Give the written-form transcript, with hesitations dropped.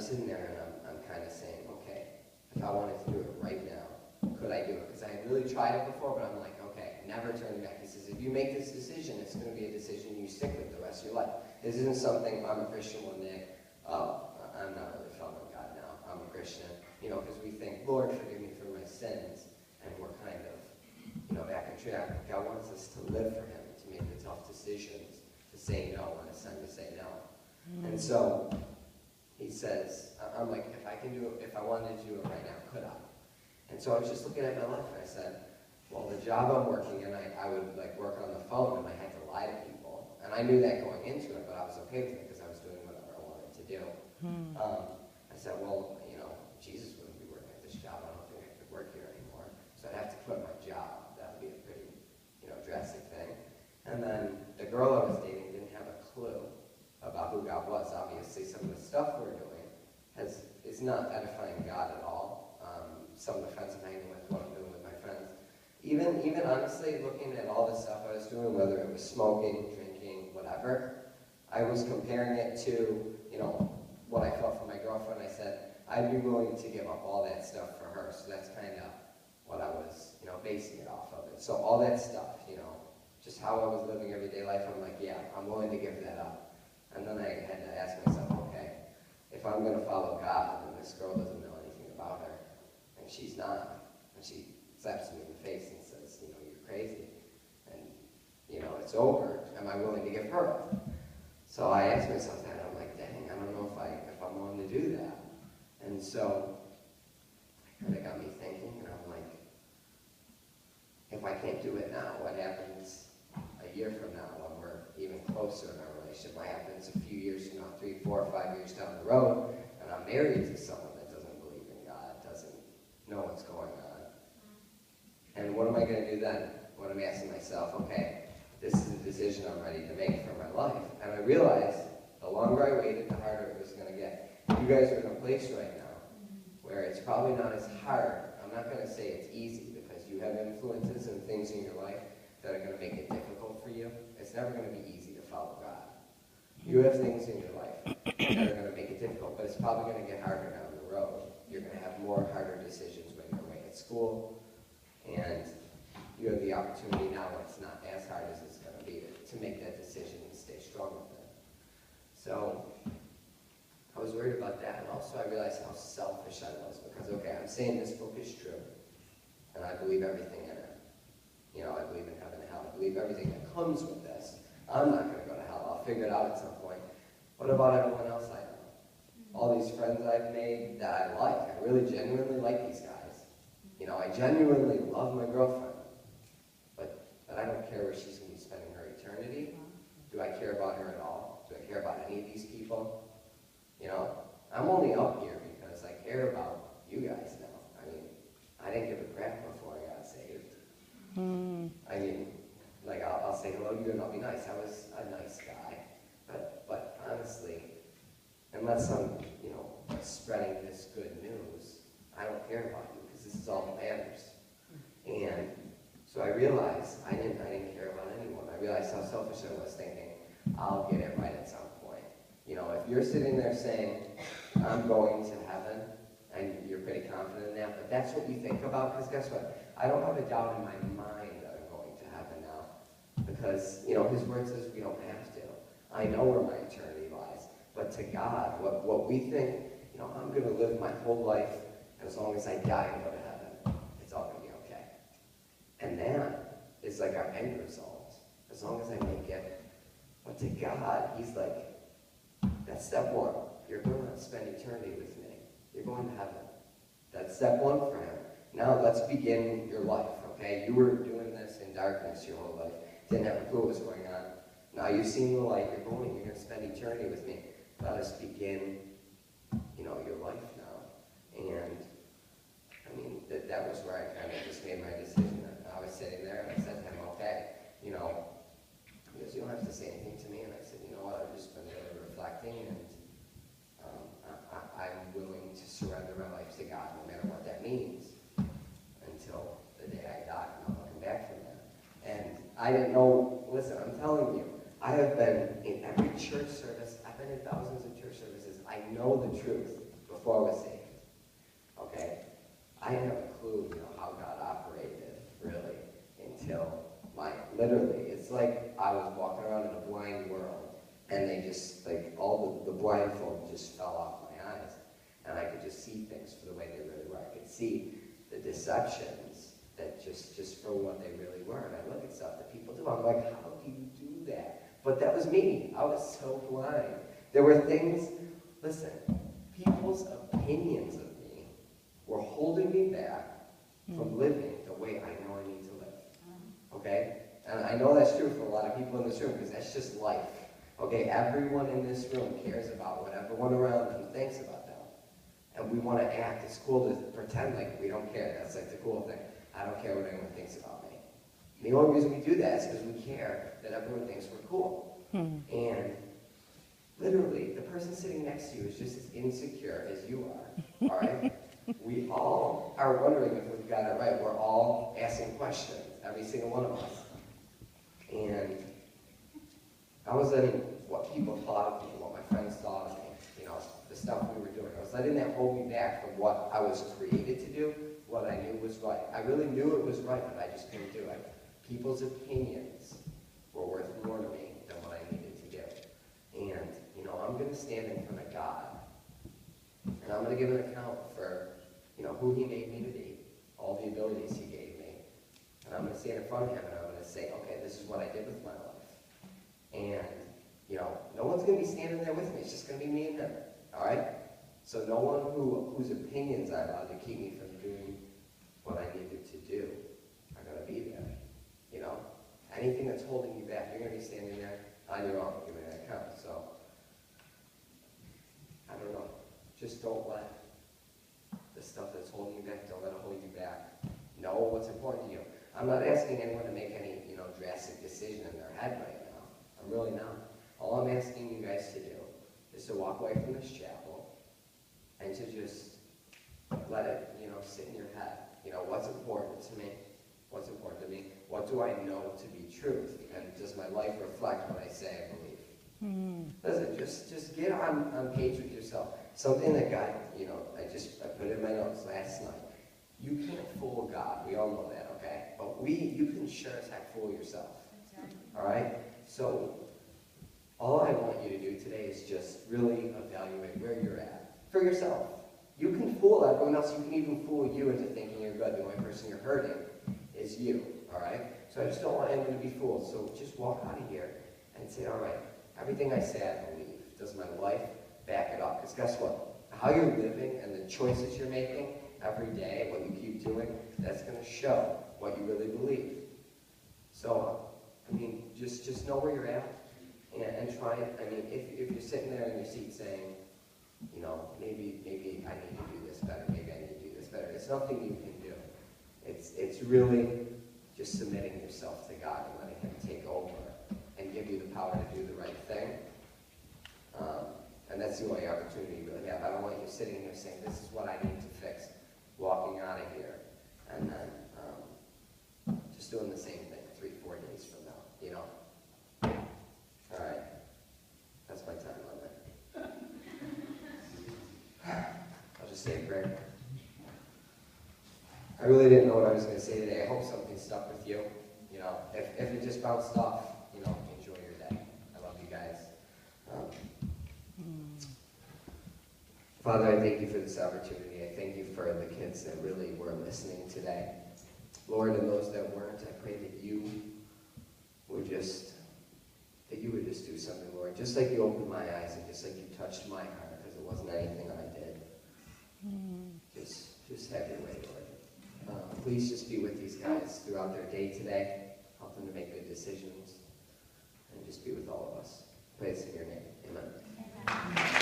sitting there and I'm kind of saying, okay, if I wanted to do it right now, could I do it? Because I had really tried it before, but I'm like, okay, never turn back. He says, if you make this decision, it's going to be a decision you stick with the rest of your life. This isn't something, I'm a Christian one day, I'm not really following God now, I'm a Christian, because we think, Lord, forgive me for my sins, and we're kind of, back on track. God wants us to live for him, to make the tough decisions, to say no when it's time to say no. And so, he says, I'm like, if I can do it, if I wanted to do it right now, could I? And so I was just looking at my life, and I said, well, the job I'm working in, I would work on the phone, and I had to lie to people. And I knew that going into it, but I was okay with it because I was doing whatever I wanted to do. I said, well, Jesus wouldn't be working at this job. I don't think I could work here anymore. So I'd have to quit my job. That would be a pretty, drastic thing. And then the girl I was dating didn't have a clue about who God was. Obviously, some of the stuff we're doing is not edifying God at all. Some of the friends I'm hanging with, what I'm doing with my friends. Even honestly, looking at all the stuff I was doing, whether it was smoking, drinking, whatever, I was comparing it to, what I felt for my girlfriend. I said, I'd be willing to give up all that stuff for her. So that's kind of what I was, basing it off of it. So all that stuff, just how I was living everyday life, I'm like, yeah, I'm willing to give that up. And then I had to ask myself, okay, if I'm going to follow God, and this girl doesn't know anything about her, and she's not, and she slaps me in the face and says, you're crazy, and, it's over, am I willing to give her up? So I asked myself that, and I'm like, dang, I don't know if I'm willing to do that. And so, it kind of got me thinking, and I'm like, if I can't do it now, what happens a year from now when we're even closer in our relationship? What happens a few years from now, 3, 4, 5 years down the road, and I'm married to someone that doesn't believe in God, doesn't know what's going on? And what am I going to do then? When I'm asking myself, okay, this is a decision I'm ready to make for my life. And I realized the longer I waited, the harder it was going to get. You guys are in a place right now where it's probably not as hard. I'm not going to say it's easy because you have influences and things in your life that are going to make it difficult for you. It's never going to be easy to follow God. You have things in your life that are going to make it difficult, but it's probably going to get harder down the road. You're going to have more harder decisions when you're away at school, and you have the opportunity now when it's not as hard as it's going to be to make that decision and stay strong with it. So I was worried about that, and also I realized how selfish I was because, okay, I'm saying this book is true, and I believe everything in it. I believe in heaven and hell. I believe everything that comes with this. I'm not going to go to hell. I'll figure it out at some point. What about everyone else I know? All these friends I've made that I like. I really genuinely like these guys. I genuinely love my girlfriend. But I don't care where she's going to be spending her eternity. Do I care about her at all? Do I care about any of these people? I'm only up here because I care about you guys now. I didn't give a crap before I got saved. I'll say hello to you and I'll be nice. I was a nice guy. But honestly, unless I'm, spreading this good news, I don't care about you because this is all that matters. And so I realized I didn't care about anyone. I realized how selfish I was thinking, I'll get it right at some point. If you're sitting there saying, I'm going to heaven, and you're pretty confident in that, but that's what you think about, because guess what? I don't have a doubt in my mind that I'm going to heaven now, because, his word says we don't have to. I know where my eternity lies, but to God, what we think, I'm going to live my whole life, and as long as I die and go to heaven, it's all going to be okay. And that is like our end result, as long as I make it. But to God, he's like, that's step one. You're going to spend eternity with me. You're going to heaven. That's step one for him. Now let's begin your life, okay? You were doing this in darkness your whole life. Didn't have a clue what was going on. Now you've seen the light. You're going to spend eternity with me. Let us begin, your life now. And, that was where I kind of just made my decision. I was sitting there and I said to him, okay, he goes, you don't have to say anything to me. And I said, you know what, I've just been really reflecting, and I'm willing to surrender my life to God, no matter what that means, until the day I die. I'm not looking back from that. And I didn't know, listen, I'm telling you, I have been in every church service. I've been in thousands of church services. I know the truth. before I was saved, okay? I didn't have a clue, how God operated, really, until literally, it's like I was walking around in a blind world, and they just, like, all the blindfold just fell off my eyes, and I could just see things for the way they really were. I could see the deceptions that just for what they really were, and I look at stuff that people do, I'm like, how do you do that? But that was me. I was so blind. There were things, listen, people's opinions of me were holding me back from living the way I know I need to live. Okay? And I know that's true for a lot of people in this room, because that's just life. Okay? Everyone in this room cares about what everyone around them thinks about them. And we want to act. It's cool to pretend like we don't care. That's like the cool thing. I don't care what anyone thinks about me. And the only reason we do that is because we care that everyone thinks we're cool. And literally, the person sitting next to you is just as insecure as you are. All right? We all are wondering if we've got it right. We're all asking questions, every single one of us. And I was letting what people thought of me, what my friends thought of me, the stuff we were doing. I was letting that hold me back from what I was created to do, what I knew was right. I really knew it was right, but I just couldn't do it. People's opinions were worth more to me than what I needed to do. And, I'm going to stand in front of God, and I'm going to give an account for, who he made me to be, all the abilities he gave me. And I'm going to stand in front of him, and I'm going to say, okay, this is what I did with my life. And, no one's going to be standing there with me. It's just going to be me and him, all right? So no one whose opinions I allowed to keep me from doing what I needed to do are going to be there, Anything that's holding you back, you're going to be standing there on your own, giving an account. So, I don't know. Just don't let the stuff that's holding you back, don't let it hold you back. Know what's important to you. I'm not asking anyone to make any, drastic decision in their head right now. I'm really not. All I'm asking you guys to do is to walk away from this chapel and to just let it, sit in your head. What's important to me? What's important to me? What do I know to be truth? And does my life reflect what I say I believe? Listen, just get on page with yourself. Something that God, I put in my notes last night. You can't fool God. We all know that, okay? But you can sure as heck fool yourself. All right? So all I want you to do today is just really evaluate where you're at for yourself. You can fool everyone else. You can even fool you into thinking you're good. The only person you're hurting is you, all right? So I just don't want anyone to be fooled. So just walk out of here and say, all right, everything I say I believe. Does my life back it up? Because guess what? How you're living and the choices you're making every day, what you keep doing, that's going to show what you really believe. So, just know where you're at and try it. If you're sitting there in your seat saying, maybe I need to do this better, maybe I need to do this better, it's nothing you can do. It's really just submitting yourself to God and letting him take over and give you the power to do the right thing. And that's the only opportunity you really have. I don't want you sitting here saying, this is what I need to fix, walking out of here, and then just doing the same thing 3-4 days from now, All right. That's my time on that. I'll just say a prayer. I really didn't know what I was going to say today. I hope something stuck with you. If it just bounced off, enjoy your day. I love you guys. Father, I thank you for this opportunity. I thank you for the kids that really were listening today. Lord, and those that weren't, I pray that you would just do something, Lord. Just like you opened my eyes and just like you touched my heart, because it wasn't anything I did. Just have your way, Lord. Please just be with these guys throughout their day today. Help them to make good decisions. And just be with all of us. Praise in your name. Amen.